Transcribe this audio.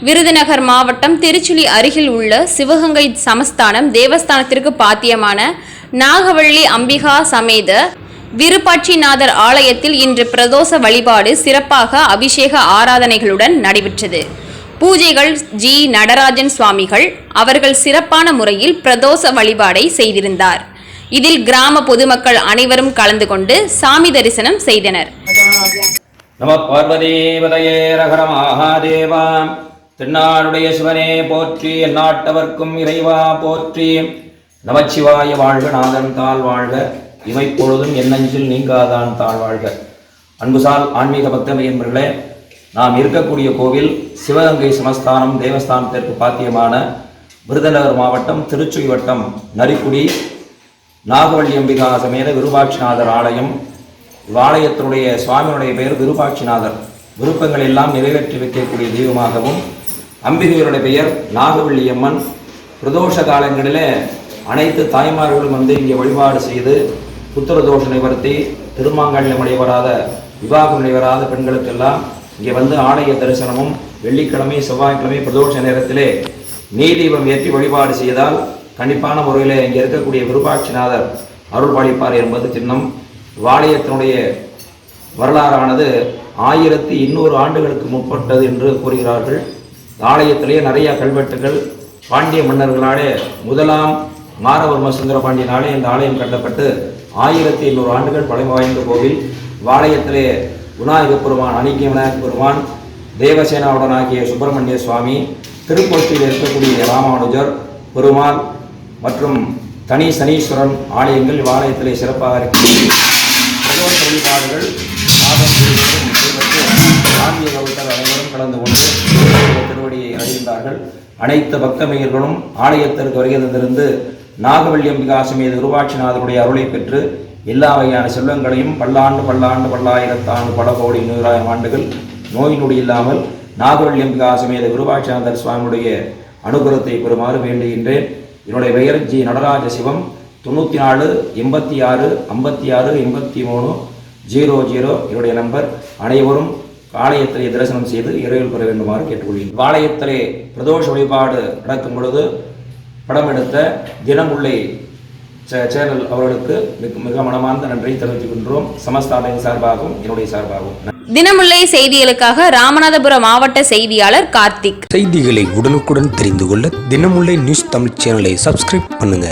விருதுநகர் மாவட்டம் திருச்சுழி அருகில் உள்ள சிவகங்கை சமஸ்தானம் தேவஸ்தானத்திற்கு பாத்தியமான நாகவள்ளி அம்பிகா சமேத விருப்பாட்சிநாதர் ஆலயத்தில் இன்று பிரதோஷ வழிபாடு சிறப்பாக அபிஷேக ஆராதனைகளுடன் நடைபெற்றது. பூஜைகள் ஜி. நடராஜன் சுவாமிகள் அவர்கள் சிறப்பான முறையில் பிரதோஷ வழிபாடை செய்திருந்தார். இதில் கிராம பொதுமக்கள் அனைவரும் கலந்து கொண்டு சாமி தரிசனம் செய்தனர். நம பார்வதீபதையே ரகர மகாதேவா. தென்னாடுடைய சிவனே போற்றி, எந்நாட்டவர்க்கும் இறைவா போற்றி. நமச்சிவாய வாழ்க, நாதன் தாழ் வாழ்க, இமைப்பொழுதும் என்னஞ்சில் நீங்காதான் தாழ் வாழ்க. அன்புசால் ஆன்மீக பக்தமை என்பர்களே, நாம் இருக்கக்கூடிய கோவில் சிவகங்கை சமஸ்தானம் தேவஸ்தானத்திற்கு பாத்தியமான விருதுநகர் மாவட்டம் திருச்சுழி வட்டம் நரிக்குடி நாகவள்ளி அம்பிகா சமேத விருப்பாட்சிநாதர் ஆலயம். இவ்வாலயத்தினுடைய சுவாமியுடைய பெயர் விருப்பாட்சிநாதர். விருப்பங்கள் எல்லாம் நிறைவேற்றி வைக்கக்கூடிய தெய்வமாகவும், அம்பிகையுடைய பெயர் நாகவள்ளி அம்மன். பிரதோஷ காலங்களிலே அனைத்து தாய்மார்களும் வந்து இங்கே வழிபாடு செய்து புத்திர தோஷ நிவர்த்தி, திருமாங்கல்யம் நடைபெறாத, விவாகம் நடைபெறாத பெண்களுக்கெல்லாம் இங்கே வந்து ஆலய தரிசனமும், வெள்ளிக்கிழமை செவ்வாய்க்கிழமை பிரதோஷ நேரத்திலே நெய் தீபம் ஏற்றி வழிபாடு செய்தால் கண்டிப்பான முறையில் இங்கே இருக்கக்கூடிய விருப்பாட்சிநாதர் அருள் பாலிப்பார் என்பது சின்னம். வாலயத்தினுடைய வரலாறானது 1200 ஆண்டுகளுக்கு முற்பட்டது என்று கூறுகிறார்கள். ஆலயத்திலேயே நிறைய கல்வெட்டுகள் பாண்டிய மன்னர்களாலே முதலாம் மாரவர்ம சுந்தர பாண்டியனாலே இந்த ஆலயம் கட்டப்பட்டு 1200 ஆண்டுகள் பழமை வாய்ந்த கோவில். வாலயத்திலே விநாயகப் பெருமான், அணிக்கிய விநாயகப் பெருமான், தேவசேனாவுடன் ஆகிய சுப்பிரமணிய சுவாமி, திருக்கோஷ்டியில் இருக்கக்கூடிய ராமானுஜர் பெருமாள் மற்றும் தனி சனீஸ்வரன் ஆலயங்கள் இவ்வாலயத்திலே சிறப்பாக இருக்கிறது. பிரதோஷ வழிபாடுகள் ஆன்மீக பக்தர்கள் அனைவரும் கலந்து கொண்டு திருவடியை அடைகின்றார்கள். அனைத்து பக்தமையர்களும் ஆலயத்திற்கு வருகை தந்திருந்து நாகவள்ளி அம்பிகா சமேத விருப்பாட்சிநாதருடைய அருளை பெற்று எல்லா வகையான செல்வங்களையும் பல்லாண்டு பல்லாயிரத்தாண்டு பல கோடி 100,000 ஆண்டுகள் நோய் நொடி இல்லாமல் நாகவள்ளி அம்பிகா சமேத விருப்பாட்சிநாதர் சுவாமியுடைய அனுகிரகத்தை பெறுமாறு வேண்டுகின்றேன். என்னுடைய பெயர் ஜி. நடராஜ சிவம். 94 86 56 83 00 என்னுடைய நம்பர். அனைவரும் ஆலயத்திலே தரிசனம் செய்து இறைவல் பெற வேண்டுமாறு கேட்டுக்கொள்கிறேன். ஆலயத்திலே பிரதோஷ வழிபாடு நடக்கும் பொழுது படம் எடுத்த தினமுல்லை சேனல் அவர்களுக்கு மிக மனமார்ந்த நன்றி தெரிவித்துக் கொள்கிறோம். சமஸ்தானின் சார்பாகவும் என்னுடைய சார்பாகவும். தினமுல்லை செய்திகளுக்காக ராமநாதபுரம் மாவட்ட செய்தியாளர் கார்த்திக். செய்திகளை உடனுக்குடன் தெரிந்து கொள்ள தினமுல்லை நியூஸ் தமிழ் சேனலை சப்ஸ்கிரைப் பண்ணுங்க.